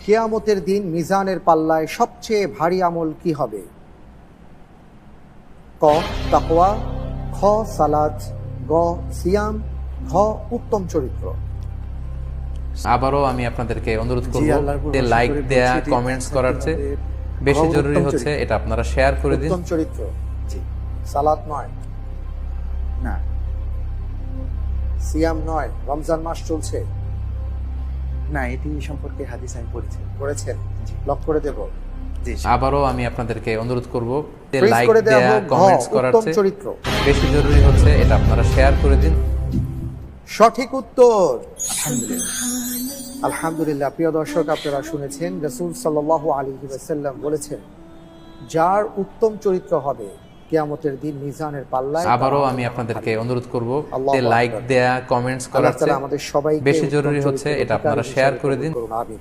কিয়ামতের দিন মিজানের পাল্লায় সবচেয়ে ভারী আমল কি হবে? ক তাকওয়া, খ সালাত, গ সিয়াম, ঘ উত্তম চরিত্র। আবারও আমি আপনাদেরকে অনুরোধ করব আল্লাহর উপর যে ভরসা লাইক করে দেয়া, বলছি, কমেন্টস ঠিক করার থাকতে চেয়ে হবে। বেশি ঘ জরুরি উত্তম হচ্ছে চরিত্র। এটা আপনারা শেয়ার করে দিন। উত্তম চরিত্র, জি। সালাত নয়, না, সিয়াম নয়, রমজান মাস চলছে, না, এটি সম্পর্কে হাদিস আমি করেছেন, জি। লক করে দেব। জি, আবারও আমি আপনাদেরকে অনুরোধ করব যে প্রেস লাইক করে দেওয়া দেয়া, হোক ঘ কমেন্টস করার উত্তম চেয়ে চরিত্র। বেশি জরুরি হচ্ছে এটা আপনারা শেয়ার করে দিন। সঠিক উত্তর আলহামদুলিল্লাহ। আলহামদুলিল্লাহ। প্রিয় দর্শক, আপনারা শুনেছেন রাসূল সাল্লাল্লাহু আলাইহি ওয়াসাল্লাম বলেছেন, যার উত্তম চরিত্র হবে কিয়ামতের দিন মিজানের পাল্লায়। আবারও আমি আপনাদেরকে অনুরোধ করব আল্লাহু যে লাইক আকবার। দেয়া, কমেন্টস আল্লাহ করার তাআলা চেয়ে আমাদের সবাইকে বেশি উত্তম জরুরি হচ্ছে চরিত্রের এটা আপনারা অধিকারী শেয়ার হিসেবে করে কবুল দিন। করুন। আমিন।